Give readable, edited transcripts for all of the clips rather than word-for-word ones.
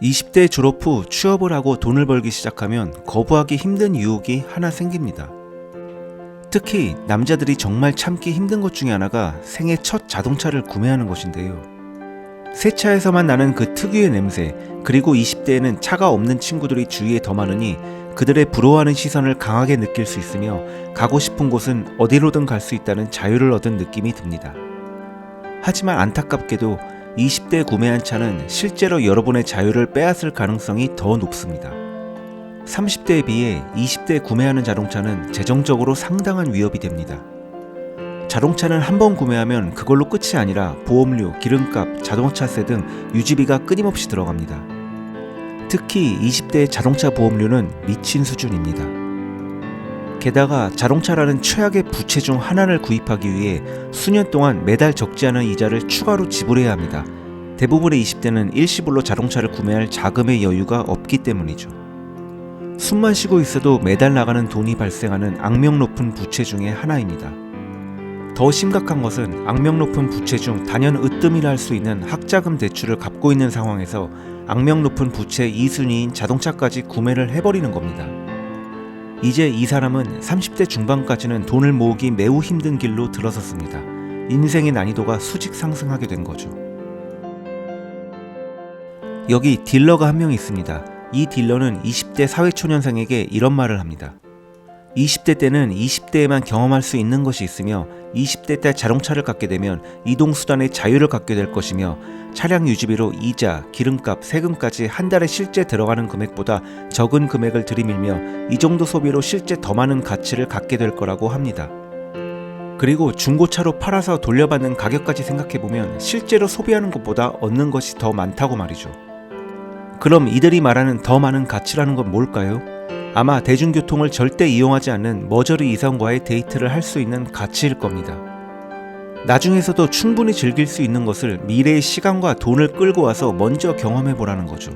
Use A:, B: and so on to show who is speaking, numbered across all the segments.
A: 20대 졸업 후 취업을 하고 돈을 벌기 시작하면 거부하기 힘든 유혹이 하나 생깁니다. 특히 남자들이 정말 참기 힘든 것 중에 하나가 생애 첫 자동차를 구매하는 것인데요. 새 차에서만 나는 그 특유의 냄새, 그리고 20대에는 차가 없는 친구들이 주위에 더 많으니 그들의 부러워하는 시선을 강하게 느낄 수 있으며 가고 싶은 곳은 어디로든 갈 수 있다는 자유를 얻은 느낌이 듭니다. 하지만 안타깝게도 20대에 구매한 차는 실제로 여러분의 자유를 빼앗을 가능성이 더 높습니다. 30대에 비해 20대에 구매하는 자동차는 재정적으로 상당한 위협이 됩니다. 자동차는 한 번 구매하면 그걸로 끝이 아니라 보험료, 기름값, 자동차세 등 유지비가 끊임없이 들어갑니다. 특히 20대의 자동차 보험료는 미친 수준입니다. 게다가 자동차라는 최악의 부채 중 하나를 구입하기 위해 수년 동안 매달 적지 않은 이자를 추가로 지불해야 합니다. 대부분의 20대는 일시불로 자동차를 구매할 자금의 여유가 없기 때문이죠. 숨만 쉬고 있어도 매달 나가는 돈이 발생하는 악명 높은 부채 중에 하나입니다. 더 심각한 것은 악명 높은 부채 중 단연 으뜸이라 할 수 있는 학자금 대출을 갚고 있는 상황에서 악명 높은 부채 2순위인 자동차까지 구매를 해버리는 겁니다. 이제 이 사람은 30대 중반까지는 돈을 모으기 매우 힘든 길로 들어섰습니다. 인생의 난이도가 수직 상승하게 된 거죠. 여기 딜러가 한 명 있습니다. 이 딜러는 20대 사회초년생에게 이런 말을 합니다. 20대 때는 20대에만 경험할 수 있는 것이 있으며 20대 때 자동차를 갖게 되면 이동수단의 자유를 갖게 될 것이며 차량 유지비로 이자, 기름값, 세금까지 한 달에 실제 들어가는 금액보다 적은 금액을 들이밀며 이 정도 소비로 실제 더 많은 가치를 갖게 될 거라고 합니다. 그리고 중고차로 팔아서 돌려받는 가격까지 생각해보면 실제로 소비하는 것보다 얻는 것이 더 많다고 말이죠. 그럼 이들이 말하는 더 많은 가치라는 건 뭘까요? 아마 대중교통을 절대 이용하지 않는 머저리 이성과의 데이트를 할 수 있는 가치일 겁니다. 나중에서도 충분히 즐길 수 있는 것을 미래의 시간과 돈을 끌고 와서 먼저 경험해보라는 거죠.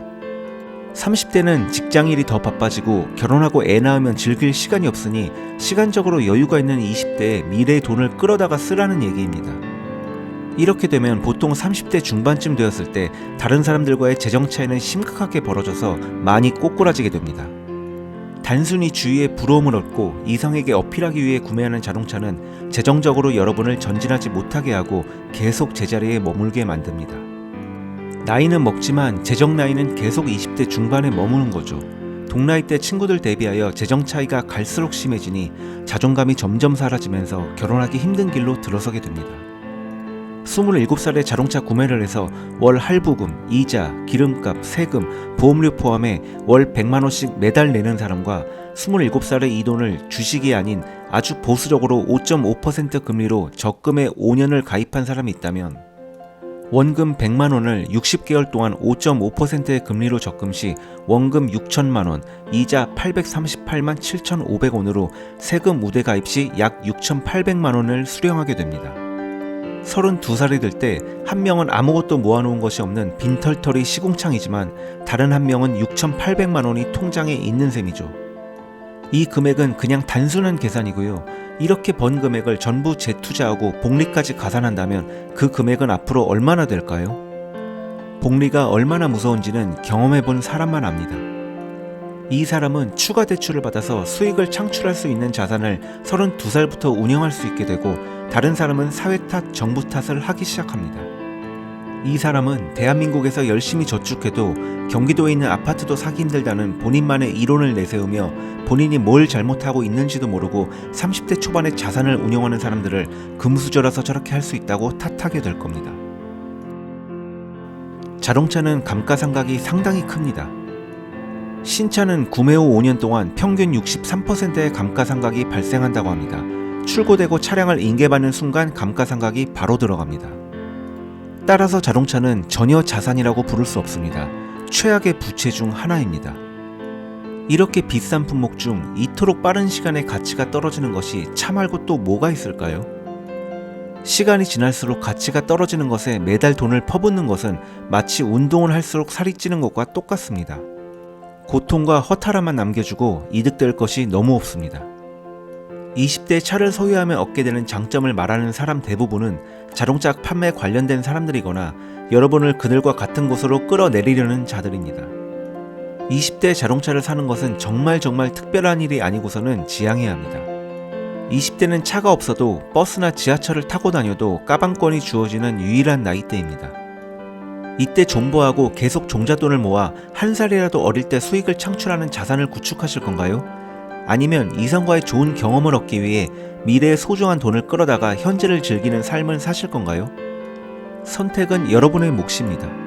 A: 30대는 직장일이 더 바빠지고 결혼하고 애 낳으면 즐길 시간이 없으니 시간적으로 여유가 있는 20대에 미래의 돈을 끌어다가 쓰라는 얘기입니다. 이렇게 되면 보통 30대 중반쯤 되었을 때 다른 사람들과의 재정 차이는 심각하게 벌어져서 많이 꼬꾸라지게 됩니다. 단순히 주위에 부러움을 얻고 이성에게 어필하기 위해 구매하는 자동차는 재정적으로 여러분을 전진하지 못하게 하고 계속 제자리에 머물게 만듭니다. 나이는 먹지만 재정 나이는 계속 20대 중반에 머무는 거죠. 동나이 때 친구들 대비하여 재정 차이가 갈수록 심해지니 자존감이 점점 사라지면서 결혼하기 힘든 길로 들어서게 됩니다. 27살에 자동차 구매를 해서 월 할부금, 이자, 기름값, 세금, 보험료 포함해 월 100만원씩 매달 내는 사람과 27살에 이 돈을 주식이 아닌 아주 보수적으로 5.5% 금리로 적금에 5년을 가입한 사람이 있다면 원금 100만원을 60개월 동안 5.5%의 금리로 적금 시 원금 6천만원, 이자 838만 7,500원으로 세금 우대 가입 시 약 6,800만원을 수령하게 됩니다. 32살이 될 때 한 명은 아무것도 모아놓은 것이 없는 빈털터리 시궁창이지만 다른 한 명은 6,800만 원이 통장에 있는 셈이죠. 이 금액은 그냥 단순한 계산이고요. 이렇게 번 금액을 전부 재투자하고 복리까지 가산한다면 그 금액은 앞으로 얼마나 될까요? 복리가 얼마나 무서운지는 경험해본 사람만 압니다. 이 사람은 추가 대출을 받아서 수익을 창출할 수 있는 자산을 32살부터 운영할 수 있게 되고 다른 사람은 사회 탓, 정부 탓을 하기 시작합니다. 이 사람은 대한민국에서 열심히 저축해도 경기도에 있는 아파트도 사기 힘들다는 본인만의 이론을 내세우며 본인이 뭘 잘못하고 있는지도 모르고 30대 초반에 자산을 운영하는 사람들을 금수저라서 저렇게 할 수 있다고 탓하게 될 겁니다. 자동차는 감가상각이 상당히 큽니다. 신차는 구매 후 5년 동안 평균 63%의 감가상각이 발생한다고 합니다. 출고되고 차량을 인계받는 순간 감가상각이 바로 들어갑니다. 따라서 자동차는 전혀 자산이라고 부를 수 없습니다. 최악의 부채 중 하나입니다. 이렇게 비싼 품목 중 이토록 빠른 시간에 가치가 떨어지는 것이 차 말고 또 뭐가 있을까요? 시간이 지날수록 가치가 떨어지는 것에 매달 돈을 퍼붓는 것은 마치 운동을 할수록 살이 찌는 것과 똑같습니다. 고통과 허탈함만 남겨주고 이득될 것이 너무 없습니다. 20대 차를 소유하며 얻게 되는 장점을 말하는 사람 대부분은 자동차 판매 관련된 사람들이거나 여러분을 그들과 같은 곳으로 끌어내리려는 자들입니다. 20대 자동차를 사는 것은 정말 특별한 일이 아니고서는 지양해야 합니다. 20대는 차가 없어도 버스나 지하철을 타고 다녀도 까방권이 주어지는 유일한 나이대입니다. 이때 존버하고 계속 종잣돈을 모아 한 살이라도 어릴 때 수익을 창출하는 자산을 구축하실 건가요? 아니면 이성과의 좋은 경험을 얻기 위해 미래의 소중한 돈을 끌어다가 현재를 즐기는 삶을 사실 건가요? 선택은 여러분의 몫입니다.